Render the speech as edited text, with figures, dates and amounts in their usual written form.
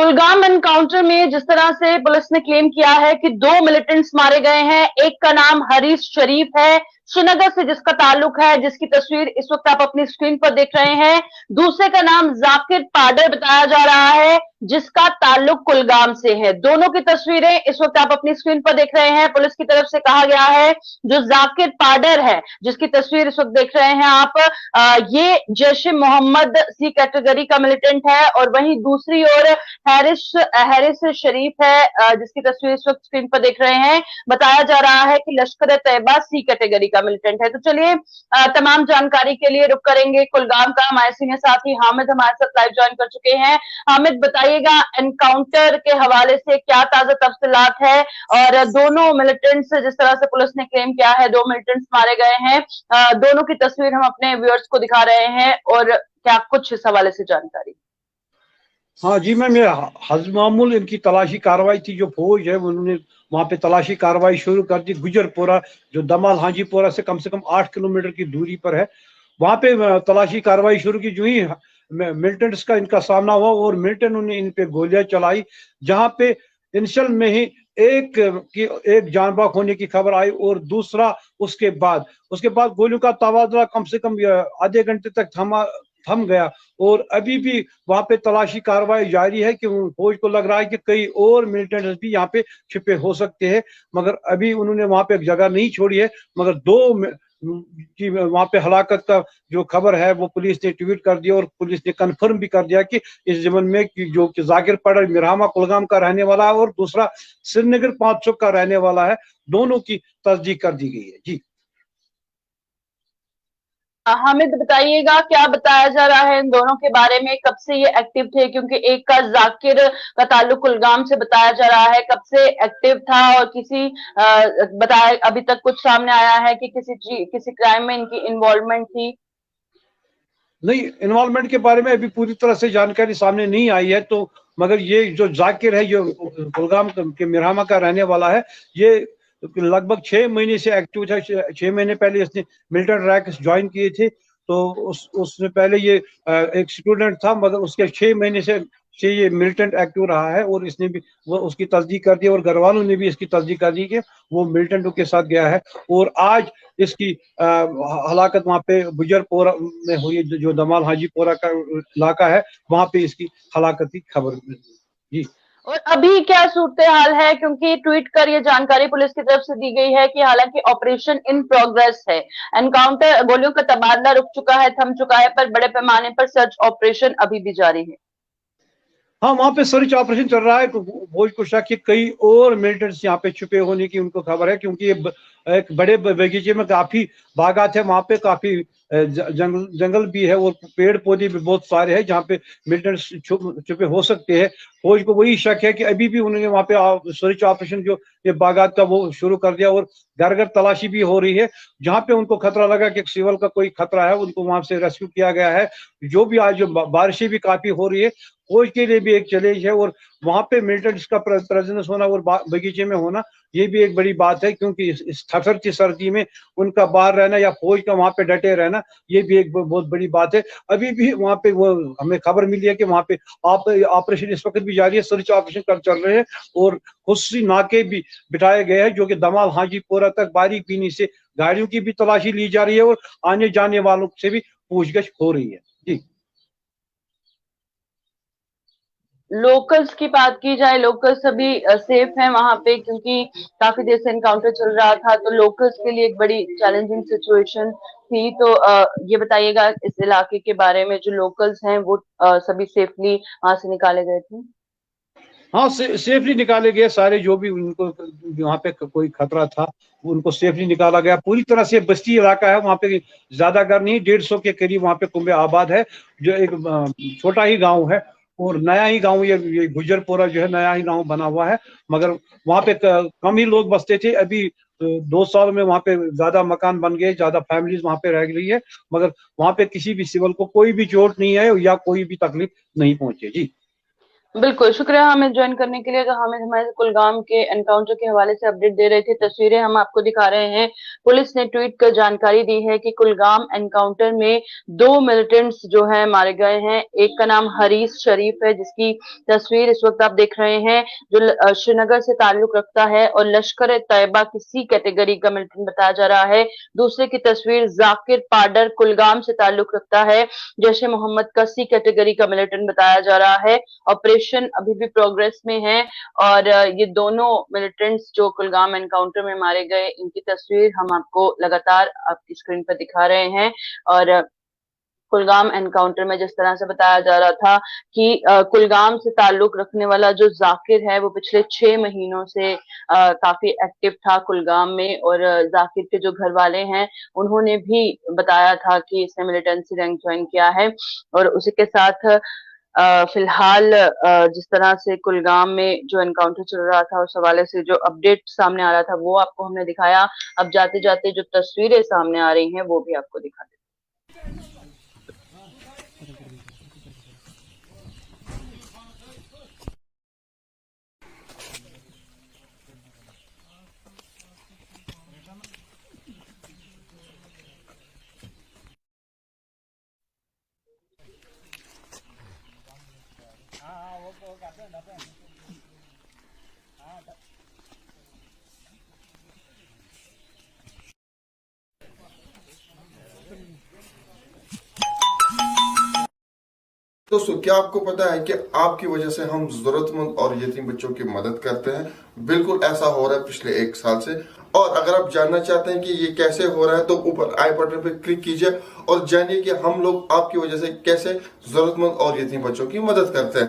Kulgam encounter में जिस तरह से पुलिस ने क्लेम किया है कि 2 मिलिटेंट्स मारे गए हैं। एक का नाम हरीश शरीफ है, श्रीनगर से जिसका ताल्लुक है, जिसकी तस्वीर इस वक्त आप अपनी स्क्रीन पर देख रहे हैं। दूसरे का नाम जाकिर पाडर बताया जा रहा है, जिसका ताल्लुक कुलगाम से है। दोनों की तस्वीरें इस वक्त आप अपनी स्क्रीन पर देख रहे हैं। पुलिस की तरफ से कहा गया है जो जाकिर पाडर है, जिसकी तस्वीर इस वक्त देख रहे हैं आप, ये जैश ए मोहम्मद सी कैटेगरी का मिलिटेंट है। और वहीं दूसरी ओर हैरिस हैरिस शरीफ है, जिसकी तस्वीर इस वक्त स्क्रीन पर देख रहे हैं। बताया जा रहा है कि लश्कर तैयबा सी कैटेगरी का मिलिटेंट है। तो चलिए तमाम जानकारी के लिए रुक करेंगे कुलगाम का। हमारे सीनियर साथी हामिद हमारे साथ लाइव ज्वाइन कर चुके हैं। हामिद, बताइएगा एनकाउंटर के हवाले से क्या ताजा तफसीलात है, और दोनों मिलिटेंट्स जिस तरह से पुलिस ने क्लेम किया है 2 मिलिटेंट्स मारे गए हैं, दोनों की तस्वीर हम अपने व्यूअर्स को दिखा रहे हैं, और क्या कुछ इस हवाले से जानकारी? हाँ जी मैम, ये हजमामुल इनकी तलाशी कार्रवाई थी। जो फौज है उन्होंने वहाँ पे तलाशी कार्रवाई शुरू कर दी। गुजरपोरा जो दमाल हाजीपोरा से कम 8 किलोमीटर की दूरी पर है, वहाँ पे तलाशी कार्रवाई शुरू की। जो ही मिलिटेंट्स का इनका सामना हुआ और मिलिटेंट ने इन पे गोलियां चलाई, जहाँ पे इनिशियल में ही एक जान बाग होने की खबर आई, और दूसरा उसके बाद गोलियों का तबादला कम से कम आधे घंटे तक थम गया। और अभी भी वहां पे तलाशी कार्रवाई जारी है कि फौज को लग रहा है कि कई और मिलिटेंट्स भी यहाँ पे छिपे हो सकते हैं, मगर अभी उन्होंने वहां पे जगह नहीं छोड़ी है। मगर की वहां पे हलाकत का जो खबर है वो पुलिस ने ट्वीट कर दिया, और पुलिस ने कंफर्म भी कर दिया कि इस जमन में जो कि जाकिर पड़र मिरामा कुलगाम का रहने वाला है और दूसरा श्रीनगर 500 का रहने वाला है, दोनों की तस्दीक कर दी गई है। जी हामिद, बताइएगा क्या बताया जा रहा है इन दोनों के बारे में, कब से ये एक्टिव थे? क्योंकि एक का जाकिर का ताल्लुक कुलगाम से बताया जा रहा है, कब से एक्टिव था? और बताया अभी तक कुछ सामने आया है कि किसी क्राइम में इनकी इन्वॉल्वमेंट थी? नहीं, इन्वॉल्वमेंट के बारे में अभी पूरी तरह से जानकारी सामने नहीं आई है। तो मगर ये जो जाकिर है, जो कुलगाम के मिरामा का रहने वाला है, ये लगभग 6 महीने से एक्टिव था। 6 महीने पहले इसने मिलिटेंट रैंक ज्वाइन किए थे। तो उसने पहले ये एक स्टूडेंट था, मगर उसके 6 महीने से ये मिलिटेंट एक्टिव रहा है। और इसने भी वो उसकी तस्दीक कर दी, और घर वालों ने भी इसकी तस्दीक कर दी कि वो मिलिटेंटों के साथ गया है। और आज इसकी हलाकत वहाँ पे गुजरपोरा में हुई, जो दमाल हाजीपोरा का इलाका है, वहाँ पे इसकी हलाकत की खबर मिली। जी, और अभी क्या सूरत हाल है? क्योंकि ट्वीट कर ये जानकारी पुलिस की तरफ से दी गई है कि हालांकि ऑपरेशन इन प्रोग्रेस है, एनकाउंटर गोलियों का तबादला रुक चुका है, थम चुका है, पर बड़े पैमाने पर सर्च ऑपरेशन अभी भी जारी है। हाँ, वहाँ पे सर्च ऑपरेशन चल रहा है। फौज को शक है कई और मिलिटेंट्स यहाँ पे छुपे होने की उनको खबर है, क्योंकि ये एक बड़े बगीचे में काफी बागात है, वहाँ पे काफी जंगल भी है, और पेड़ पौधे भी बहुत सारे हैं जहाँ पे मिलिटेंट्स छुपे हो सकते हैं। फौज को वही शक है कि अभी भी उन्होंने वहाँ पे सर्च ऑपरेशन जो ये बागात का वो शुरू कर दिया, और घर घर तलाशी भी हो रही है। जहाँ पे उनको खतरा लगा कि सिविल का कोई खतरा है, उनको वहां से रेस्क्यू किया गया है। जो भी आज जो बारिशें भी काफी हो रही है, फौज के लिए भी एक चैलेंज है। और वहां पे मिलिटेंट्स का प्रेजेंस होना और बगीचे में होना, ये भी एक बड़ी बात है, क्योंकि इस ठठर सर्दी में उनका बाहर रहना या फौज का वहां पे डटे रहना, ये भी एक बहुत बड़ी बात है। अभी भी वहां पे वो हमें खबर मिली है कि वहां पे ऑपरेशन इस वक्त भी जारी है, सर्च ऑपरेशन चल रहे हैं। और खुशी नाके भी बिठाए गए हैं, जो कि दमाल हाजीपोरा तक बारीक बीनी से गाड़ियों की भी तलाशी ली जा रही है, और आने जाने वालों से भी पूछगछ हो रही है। जी, लोकल्स की बात की जाए, लोकल्स अभी सेफ हैं वहां पे? क्योंकि काफी देर से एनकाउंटर चल रहा था, तो लोकल्स के लिए एक बड़ी चैलेंजिंग सिचुएशन थी। तो ये बताइएगा इस इलाके के बारे में, जो लोकल्स हैं वो सभी सेफली वहां से निकाले गए थे? हाँ, सेफली निकाले गए सारे, जो भी उनको वहाँ पे कोई खतरा था उनको सेफली निकाला गया। पूरी तरह से बस्ती इलाका है, वहाँ पे ज्यादा घर नहीं, 150 के करीब वहाँ पे कुंबे आबाद है, जो एक छोटा ही गांव है। और नया ही गांव, ये गुजरपोरा जो है नया ही गांव बना हुआ है, मगर वहाँ पे कम ही लोग बसते थे। अभी 2 साल में वहाँ पे ज्यादा मकान बन गए, ज्यादा फैमिलीज वहाँ पे रह गई है, मगर वहाँ पे किसी भी सिविल को कोई भी चोट नहीं है या कोई भी तकलीफ नहीं पहुंचे। जी, बिल्कुल, शुक्रिया हमें ज्वाइन करने के लिए। जो हमें हमारे कुलगाम के एनकाउंटर के हवाले से अपडेट दे रहे थे, तस्वीरें हम आपको दिखा रहे हैं। पुलिस ने ट्वीट कर जानकारी दी है कि कुलगाम एनकाउंटर में 2 मिलिटेंट्स जो हैं मारे गए हैं। एक का नाम हरीश शरीफ है, जिसकी तस्वीर इस वक्त आप देख रहे हैं, जो श्रीनगर से ताल्लुक रखता है और लश्कर-ए-तैयबा की सी कैटेगरी का मिलिटेंट बताया जा रहा है। दूसरे की तस्वीर जाकिर पाडर कुलगाम से ताल्लुक रखता है, जैश-ए-मोहम्मद का सी कैटेगरी का मिलिटेंट बताया जा रहा है। ऑपरेशन अभी भी प्रोग्रेस में है और ये दोनों मिलिटेंट्स जो कुलगाम एनकाउंटर में मारे गए, इनकी तस्वीर हम आपको लगातार आपकी स्क्रीन पर दिखा रहे हैं। और कुलगाम एनकाउंटर में जिस तरह से बताया जा रहा था कि कुलगाम से ताल्लुक रखने वाला जो जाकिर है, वो पिछले 6 महीनों से काफी एक्टिव था कुलगाम में। और जाकिर के जो घर वाले हैं, उन्होंने भी बताया था कि इसने मिलिटेंसी रैंक ज्वाइन किया है। और उसी के साथ फिलहाल जिस तरह से कुलगाम में जो एनकाउंटर चल रहा था, उस हवाले से जो अपडेट सामने आ रहा था, वो आपको हमने दिखाया। अब जाते-जाते जो तस्वीरें सामने आ रही हैं, वो भी आपको दिखा दें। दोस्तों, क्या आपको पता है कि आपकी वजह से हम जरूरतमंद और यतीम बच्चों की मदद करते हैं? बिल्कुल ऐसा हो रहा है पिछले 1 साल से। और अगर आप जानना चाहते हैं कि ये कैसे हो रहा है, तो ऊपर आई बटन पर क्लिक कीजिए और जानिए कि हम लोग आपकी वजह से कैसे जरूरतमंद और यतीम बच्चों की मदद करते हैं।